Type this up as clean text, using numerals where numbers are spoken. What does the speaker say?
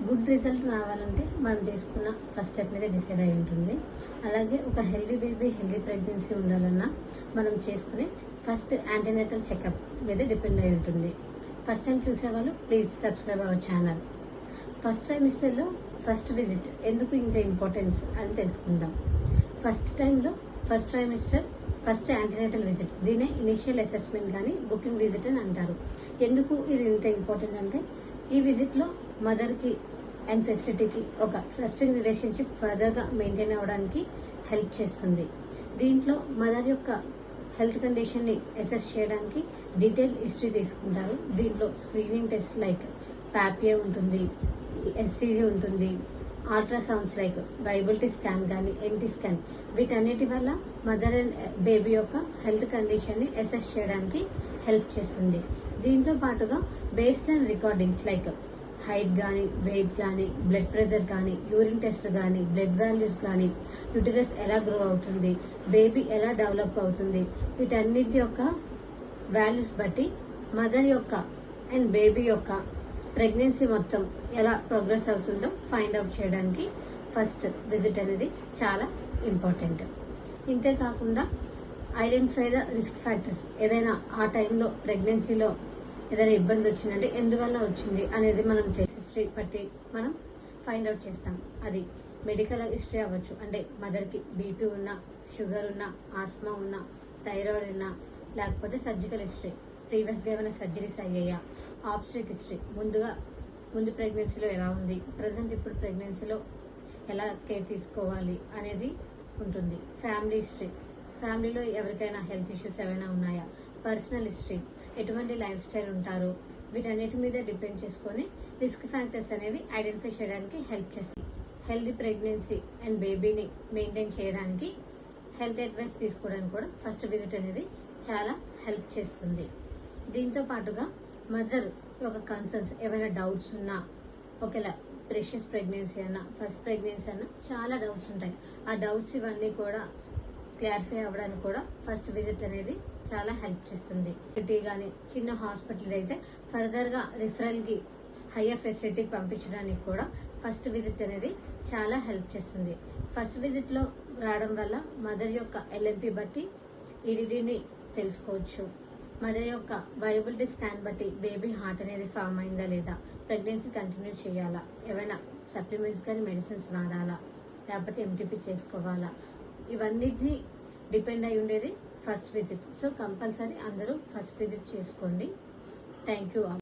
Good result రావాలంటే మనం తీసుకున్న ఫస్ట్ స్టెప్ మీద డిసైడ్ అయి ఉంటుంది. అలాగే ఒక హెల్దీ బేబీ, హెల్దీ ప్రెగ్నెన్సీ ఉండాలన్నా మనం చేసుకునే ఫస్ట్ యాంటీనేటల్ చెకప్ మీద డిపెండ్ అయి ఉంటుంది. ఫస్ట్ టైం చూసేవాళ్ళు please subscribe our channel. First ట్రైమిస్టర్లో ఫస్ట్ విజిట్ ఎందుకు ఇంత ఇంపార్టెన్స్ అని తెలుసుకుందాం. ఫస్ట్ టైంలో first trimester first antenatal visit, దీనే ఇనిషియల్ అసెస్మెంట్ కానీ బుకింగ్ విజిట్ అని అంటారు. ఎందుకు ఇది ఇంత ఇంపార్టెంట్ అంటే ఈ విజిట్లో మదర్కి అండ్ ఫెసిలిటీకి ఒక ట్రస్టింగ్ రిలేషన్షిప్ ఫర్దర్గా మెయింటైన్ అవ్వడానికి హెల్ప్ చేస్తుంది. దీంట్లో మదర్ యొక్క హెల్త్ కండిషన్ని అసెస్ చేయడానికి డీటెయిల్ హిస్టరీ తీసుకుంటారు. దీంట్లో స్క్రీనింగ్ టెస్ట్ లైక్ పాపియా ఉంటుంది, ఎస్సీజీ ఉంటుంది, అల్ట్రాసౌండ్స్ లైక్ వైబిలిటీ స్కాన్ కానీ ఎన్టీ స్కాన్, వీటన్నిటి వల్ల మదర్ అండ్ బేబీ యొక్క హెల్త్ కండిషన్ని అసెస్ చేయడానికి హెల్ప్ చేస్తుంది. దీంతో పాటుగా based and recordings like height కానీ, వెయిట్ కానీ, బ్లడ్ ప్రెషర్ కానీ, యూరిన్ టెస్ట్ కానీ, బ్లడ్ వాల్యూస్ కానీ, యూటరస్ ఎలా గ్రో అవుతుంది, బేబీ ఎలా డెవలప్ అవుతుంది, వీటన్నిటి యొక్క వాల్యూస్ బట్టి మదర్ యొక్క అండ్ బేబీ యొక్క ప్రెగ్నెన్సీ మొత్తం ఎలా ప్రోగ్రెస్ అవుతుందో ఫైండ్ అవుట్ చేయడానికి ఫస్ట్ విజిట్ అనేది చాలా ఇంపార్టెంట్. ఇంతేకాకుండా ఐడెంటిఫై ద రిస్క్ ఫ్యాక్టర్స్. ఏదైనా ఆ టైంలో ప్రెగ్నెన్సీలో ఏదైనా ఇబ్బంది వచ్చిందంటే ఎందువల్ల వచ్చింది అనేది మనం హిస్టరీ బట్టి మనం ఫైండ్ అవుట్ చేస్తాం. అది మెడికల్ హిస్టరీ అవ్వచ్చు, అంటే మదర్కి బీపీ ఉన్నా, షుగర్ ఉన్నా, ఆస్మా ఉన్నా, థైరాయిడ్ ఉన్నా, లేకపోతే సర్జికల్ హిస్టరీ, ప్రీవియస్గా ఏమైనా సర్జరీస్ అయ్యాయా, ఆబ్స్ట్రిక్ హిస్టరీ, ముందు ప్రెగ్నెన్సీలో ఎలా ఉంది, ప్రజెంట్ ఇప్పుడు ప్రెగ్నెన్సీలో ఎలా కేర్ తీసుకోవాలి అనేది ఉంటుంది. ఫ్యామిలీ హిస్టరీ, ఫ్యామిలీలో ఎవరికైనా హెల్త్ ఇష్యూస్ ఏమైనా ఉన్నాయా, పర్సనల్ హిస్టరీ, ఎటువంటి లైఫ్ స్టైల్ ఉంటారు, వీటన్నిటి మీద డిపెండ్ చేసుకొని రిస్క్ ఫ్యాక్టర్స్ అనేవి ఐడెంటిఫై చేయడానికి హెల్ప్ చేస్తుంది. హెల్తీ ప్రెగ్నెన్సీ అండ్ బేబీని మెయింటైన్ చేయడానికి హెల్త్ అడ్వైస్ తీసుకోవడానికి కూడా ఫస్ట్ విజిట్ అనేది చాలా హెల్ప్ చేస్తుంది. దీంతో పాటుగా మదర్ యొక్క కన్సర్న్స్, ఏమైనా డౌట్స్ ఉన్నా, ఒకవేళ ప్రెషియస్ ప్రెగ్నెన్సీ అన్నా, ఫస్ట్ ప్రెగ్నెన్సీ అన్నా చాలా డౌట్స్ ఉంటాయి. ఆ డౌట్స్ ఇవన్నీ కూడా క్లారిఫై అవ్వడానికి కూడా ఫస్ట్ విజిట్ అనేది చాలా హెల్ప్ చేస్తుంది. సిటీ కానీ చిన్న హాస్పిటల్ అయితే ఫర్దర్గా రిఫరల్కి హయ్యర్ ఫెసిలిటీకి పంపించడానికి కూడా ఫస్ట్ విజిట్ అనేది చాలా హెల్ప్ చేస్తుంది. ఫస్ట్ విజిట్లో రావడం వల్ల మదర్ యొక్క ఎల్ఎంపీ బట్టి ఈడీడీని తెలుసుకోవచ్చు. మదర్ యొక్క వైబిలిటీ స్కాన్ బట్టి బేబీ హార్ట్ అనేది ఫామ్ అయిందా లేదా, ప్రెగ్నెన్సీ కంటిన్యూ చేయాలా, ఏమైనా సప్లిమెంట్స్ కానీ మెడిసిన్స్ వాడాలా, లేకపోతే ఎంటీపీ చేసుకోవాలా, ఇవన్నిటిని డిపెండ్ అయి ఉండేది ఫస్ట్ విజిట్. సో కంపల్సరీ అందరూ ఫస్ట్ విజిట్ చేసుకోండి. Thank you.